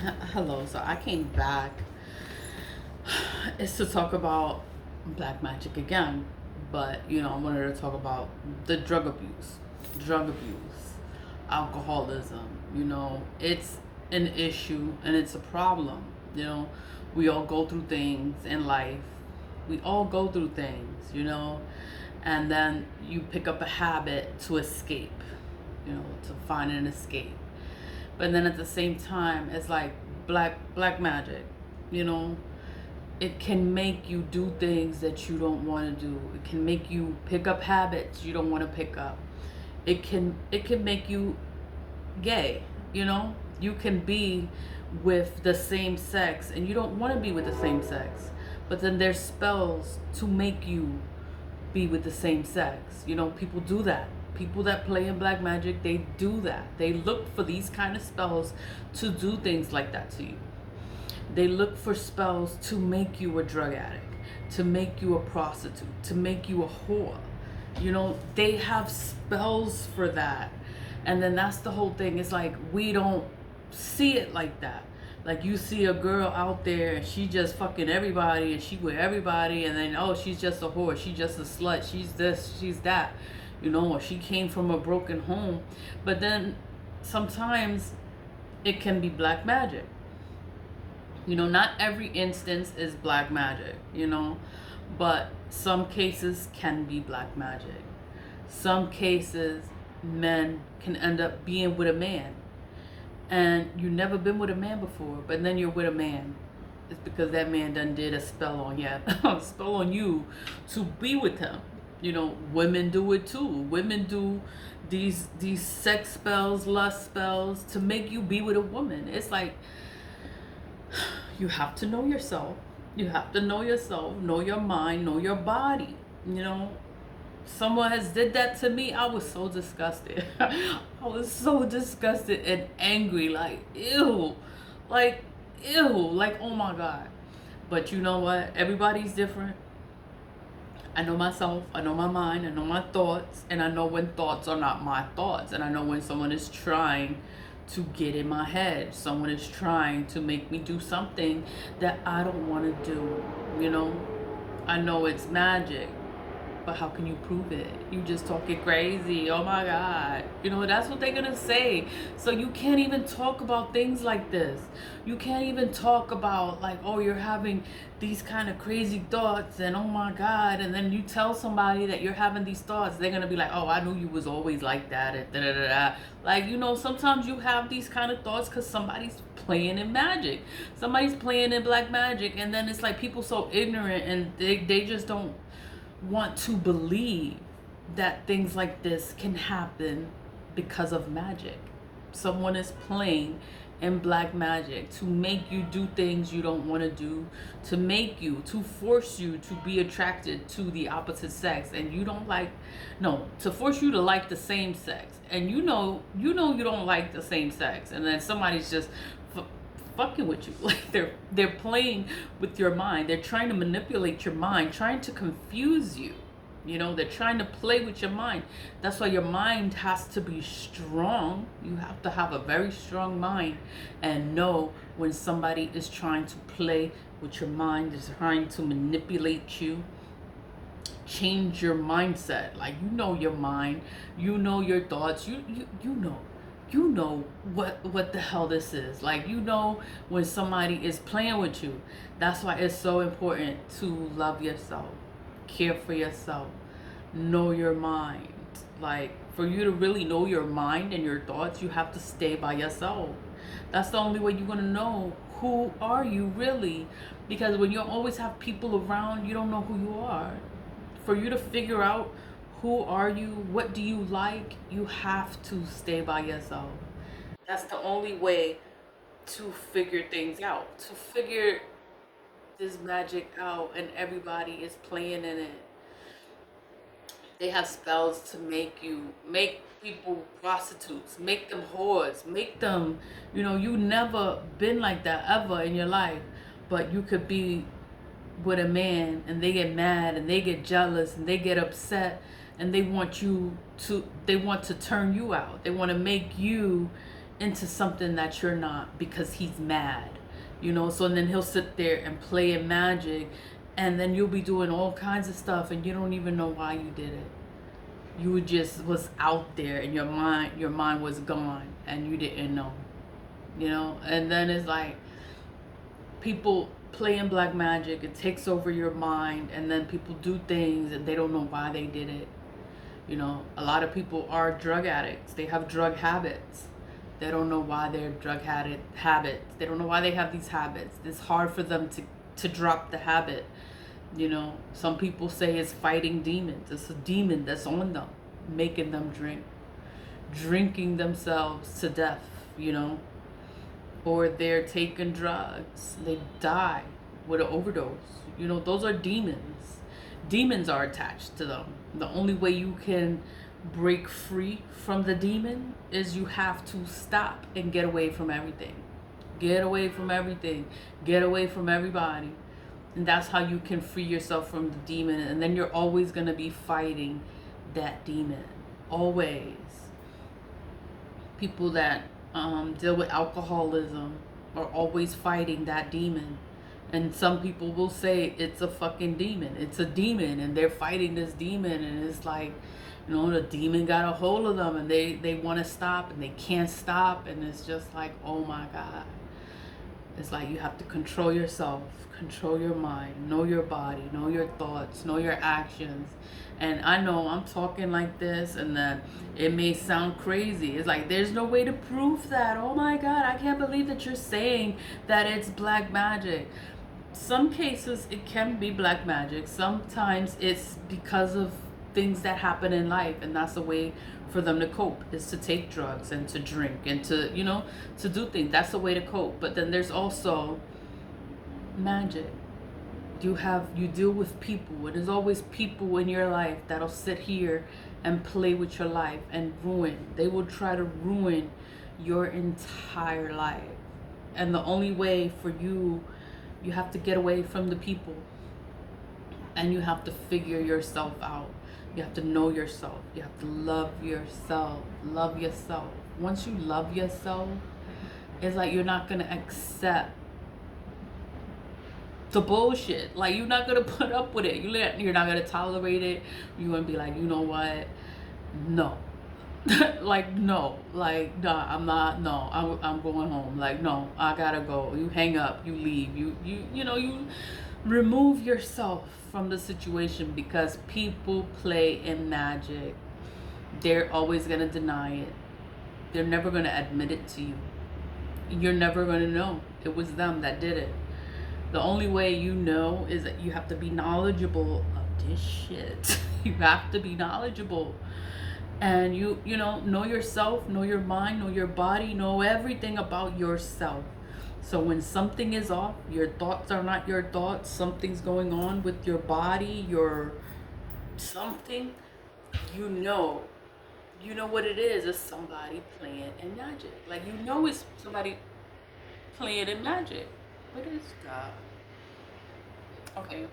Hello, so I came back. It's to talk about black magic again, but I wanted to talk about the drug abuse, alcoholism. It's an issue and it's a problem. We all go through things in life. We all go through things, and then you pick up a habit to escape, to find an escape. But then at the same time, it's like black magic, you know. It can make you do things that you don't want to do. It can make you pick up habits you don't want to pick up. It can make you gay, you know. You can be with the same sex and you don't want to be with the same sex. But then there's spells to make you be with the same sex. People do that. People that play in black magic, they do that. They look for these kind of spells to do things like that to you. They look for spells to make you a drug addict, to make you a prostitute, to make you a whore. They have spells for that. And then that's the whole thing. It's like we don't see it like that. Like you see a girl out there and she just fucking everybody and she with everybody, and then oh, she's just a whore, she's just a slut, she's this, she's that, or she came from a broken home. But then sometimes it can be black magic. Not every instance is black magic, but some cases can be black magic. Some cases, men can end up being with a man, and you never been with a man before, but then you're with a man. It's because that man done did a spell on you, a spell on you to be with him. Women do it too. Women do these sex spells, lust spells to make you be with a woman. It's like you have to know yourself. You have to know yourself, know your mind, know your body. Someone has did that to me. I was so disgusted. I was so disgusted and angry. Like, ew. Like, ew. Like, oh my God. But you know what? Everybody's different. I know myself, I know my mind, I know my thoughts, and I know when thoughts are not my thoughts, and I know when someone is trying to get in my head, someone is trying to make me do something that I don't want to do. I know it's magic, but how can you prove it? You just talking crazy. Oh my God. That's what they're gonna say. So you can't even talk about things like this. You can't even talk about like, oh, you're having these kind of crazy thoughts and oh my God. And then you tell somebody that you're having these thoughts, they're gonna be like, oh, I knew you was always like that. And da da da da. Like, sometimes you have these kind of thoughts because somebody's playing in magic. Somebody's playing in black magic. And then it's like people so ignorant and they just don't want to believe that things like this can happen because of magic. Someone is playing in black magic to make you do things you don't want to do, to force you to be attracted to the opposite sex, and you don't like, no, to force you to like the same sex, and you don't like the same sex, and then somebody's just fucking with you. Like they're playing with your mind. They're trying to manipulate your mind, trying to confuse you. They're trying to play with your mind. That's why your mind has to be strong. You have to have a very strong mind and know when somebody is trying to play with your mind, is trying to manipulate you, change your mindset. Like your mind, your thoughts, you know what the hell this is. Like when somebody is playing with you. That's why it's so important to love yourself, care for yourself, know your mind. Like for you to really know your mind and your thoughts, you have to stay by yourself. That's the only way you're gonna know who are you really, because when you always have people around, you don't know who you are. For you to figure out who are you, what do you like, you have to stay by yourself. That's the only way to figure things out, to figure this magic out, and everybody is playing in it. They have spells to make people prostitutes, make them whores, make them, you never been like that ever in your life, but you could be with a man and they get mad and they get jealous and they get upset and they want to turn you out. They want to make you into something that you're not because he's mad, you know. So then he'll sit there and play in magic, and then you'll be doing all kinds of stuff and you don't even know why you did it. You just was out there and your mind was gone and you didn't know, you know. And then it's like people playing black magic, it takes over your mind, and then people do things and they don't know why they did it. You know, a lot of people are drug addicts. They have drug habits. They don't know why they're habits. They don't know why they have these habits. It's hard for them to drop the habit. You know, some people say it's fighting demons. It's a demon that's on them, making them drinking themselves to death, you know. Or they're taking drugs. They die with an overdose. You know, those are demons. Demons are attached to them. The only way you can break free from the demon is you have to stop and get away from everything. Get away from everything. Get away from everybody. And that's how you can free yourself from the demon. And then you're always going to be fighting that demon. Always. People that deal with alcoholism are always fighting that demon. And some people will say it's a fucking demon. It's a demon and they're fighting this demon. And it's like, you know, the demon got a hold of them and they want to stop and they can't stop. And it's just like, oh my God. It's like you have to control yourself, control your mind, know your body, know your thoughts, know your actions. And I know I'm talking like this and that it may sound crazy. It's like there's no way to prove that. Oh my God, I can't believe that you're saying that it's black magic. Some cases it can be black magic. Sometimes it's because of things that happen in life, and that's the way for them to cope, is to take drugs and to drink and to, you know, to do things. That's the way to cope. But then there's also magic. You deal with people. There's always people in your life that'll sit here and play with your life and ruin. They will try to ruin your entire life. And the only way for you have to get away from the people, and you have to figure yourself out. You have to know yourself. You have to love yourself. Love yourself. Once you love yourself, it's like you're not gonna accept the bullshit. Like, you're not gonna put up with it. You're not gonna tolerate it. You're gonna be like, you know what? No. Like, no. Like, nah, I'm not. No, I'm going home. Like, no, I gotta go. You hang up. You leave. You know, you remove yourself from the situation, because people play in magic. They're always gonna deny it. They're never gonna admit it to you. You're never gonna know it was them that did it. The only way you know is that you have to be knowledgeable of this shit. You have to be knowledgeable. And you know yourself, know your mind, know your body, know everything about yourself. So when something is off, your thoughts are not your thoughts, something's going on with your body, your something, you know what it is. It's somebody playing in magic. Like, you know it's somebody playing in magic. What is that? Okay.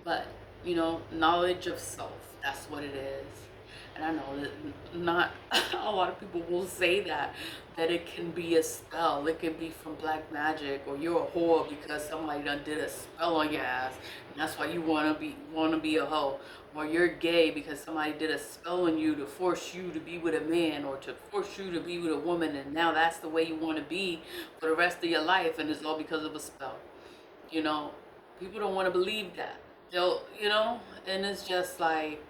But, you know, knowledge of self, that's what it is. And I know that not a lot of people will say that it can be a spell. It can be from black magic, or you're a whore because somebody done did a spell on your ass, and that's why you wanna be a hoe. Or you're gay because somebody did a spell on you to force you to be with a man, or to force you to be with a woman, and now that's the way you want to be for the rest of your life, and it's all because of a spell. You know, people don't want to believe that. They'll, you know, and it's just like,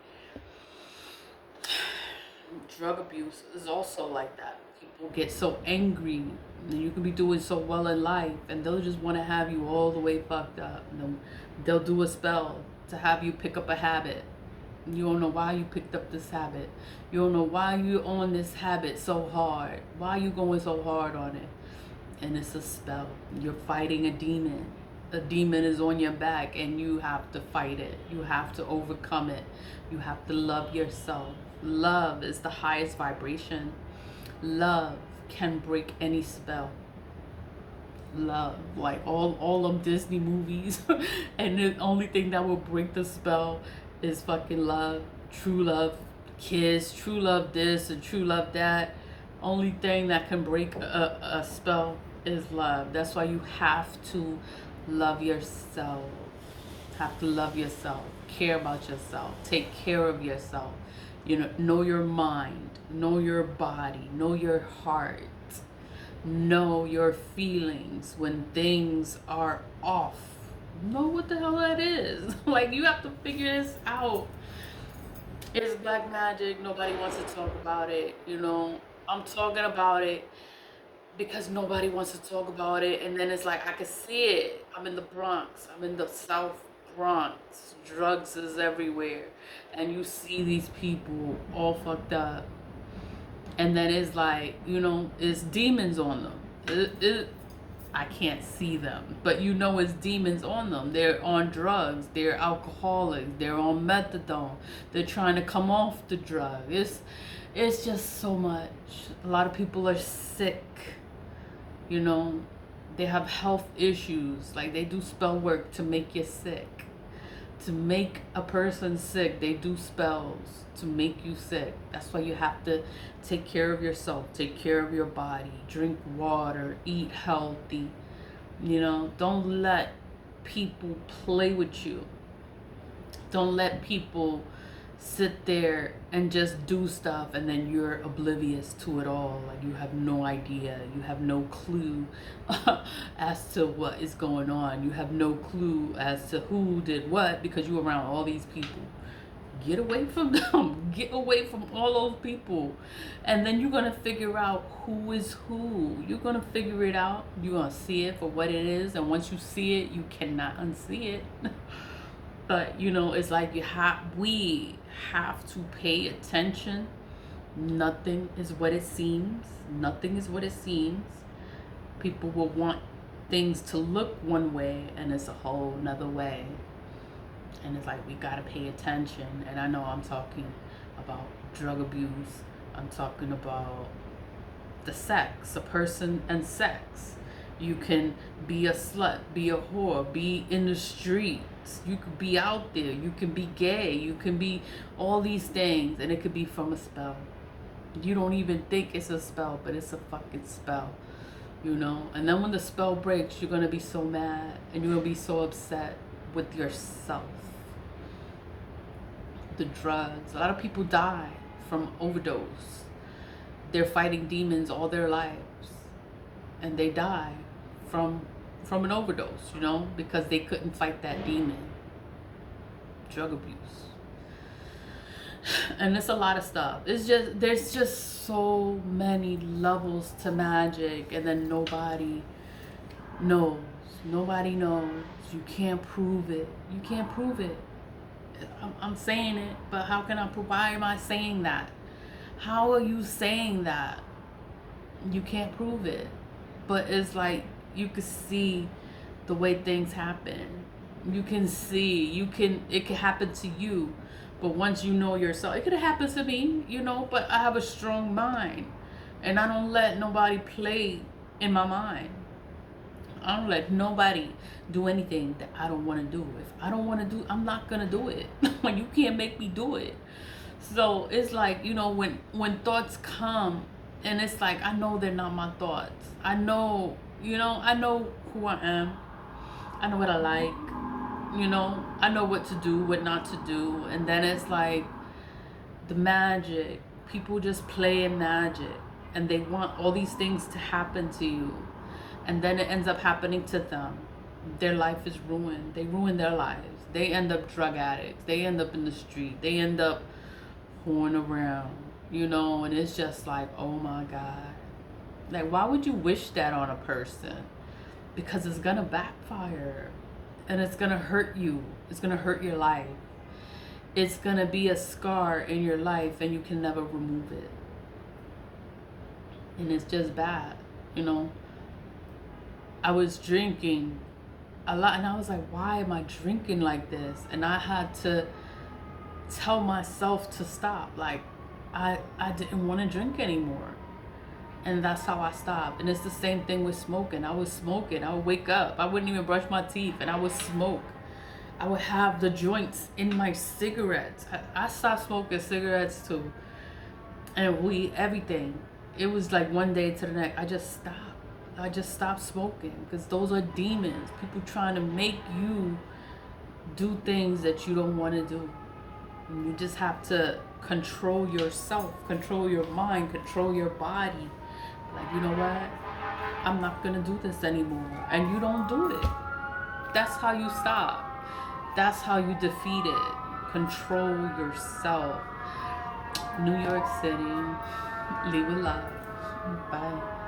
drug abuse is also like that. People get so angry, and you can be doing so well in life, and they'll just want to have you all the way fucked up. And they'll do a spell to have you pick up a habit. You don't know why you picked up this habit. You don't know why you're on this habit so hard. Why you going so hard on it? And it's a spell. You're fighting a demon. A demon is on your back, and you have to fight it. You have to overcome it. You have to love yourself. Love is the highest vibration. Love can break any spell. Love, like all of Disney movies, and the only thing that will break the spell is fucking love. True love, kiss, true love this and true love that. Only thing that can break a spell is love. That's why you have to love yourself. Have to love yourself. Care about yourself. Take care of yourself. Know your mind. Know your body. Know your heart. Know your feelings when things are off. Know what the hell that is. Like, you have to figure this out. It's black magic. Nobody wants to talk about it. I'm talking about it because nobody wants to talk about it. And then it's like, I can see it. I'm in the Bronx. I'm in the South Bronx. Drugs is everywhere. And you see these people all fucked up. And then it's like, it's demons on them. I can't see them, but it's demons on them. They're on drugs. They're alcoholics. They're on methadone. They're trying to come off the drug. It's just so much. A lot of people are sick. They have health issues. Like, they do spell work to make you sick. To make a person sick, they do spells to make you sick. That's why you have to take care of yourself, take care of your body, drink water, eat healthy. Don't let people play with you. Don't let people sit there and just do stuff and then you're oblivious to it all. Like, you have no idea. You have no clue as to what is going on. You have no clue as to who did what because you're around all these people. Get away from them. Get away from all those people. And then you're going to figure out who is who. You're going to figure it out. You're going to see it for what it is. And once you see it, you cannot unsee it. But, it's like we have to pay attention. Nothing is what it seems. Nothing is what it seems. People will want things to look one way and it's a whole nother way. And it's like, we gotta pay attention. And I know I'm talking about drug abuse. I'm talking about the sex, a person and sex. You can be a slut, be a whore, be in the streets. You could be out there. You can be gay. You can be all these things. And it could be from a spell. You don't even think it's a spell, but it's a fucking spell. And then when the spell breaks, you're going to be so mad. And you're going to be so upset with yourself. The drugs. A lot of people die from overdose. They're fighting demons all their lives. And they die from an overdose, because they couldn't fight that demon. Drug abuse. And it's a lot of stuff. There's just so many levels to magic, and then nobody knows. Nobody knows. You can't prove it. You can't prove it. I'm saying it, but how can I prove? Why am I saying that? How are you saying that? You can't prove it. But it's like, you can see the way things happen. You can see, it can happen to you. But once you know yourself, it could have happened to me, but I have a strong mind. And I don't let nobody play in my mind. I don't let nobody do anything that I don't want to do. If I don't want to do, I'm not going to do it. Like, you can't make me do it. So it's like, when thoughts come, and it's like, I know they're not my thoughts. I know, I know who I am. I know what I like. I know what to do, what not to do. And then it's like the magic. People just play in magic. And they want all these things to happen to you. And then it ends up happening to them. Their life is ruined. They ruin their lives. They end up drug addicts. They end up in the street. They end up whoring around. And it's just like, oh my God. Like, why would you wish that on a person? Because it's gonna backfire. And it's gonna hurt you. It's gonna hurt your life. It's gonna be a scar in your life and you can never remove it. And it's just bad, I was drinking a lot and I was like, why am I drinking like this? And I had to tell myself to stop. Like, I didn't want to drink anymore. And that's how I stopped. And it's the same thing with smoking. I was smoking. I would wake up. I wouldn't even brush my teeth and I would smoke. I would have the joints in my cigarettes. I stopped smoking cigarettes too. And weed, everything. it was like one day to the next, I just stopped. I just stopped smoking because those are demons. People trying to make you do things that you don't want to do. And you just have to control yourself, control your mind, control your body. Like, you know what? I'm not going to do this anymore. And you don't do it. That's how you stop. That's how you defeat it. Control yourself. New York City. Leave with love. Bye.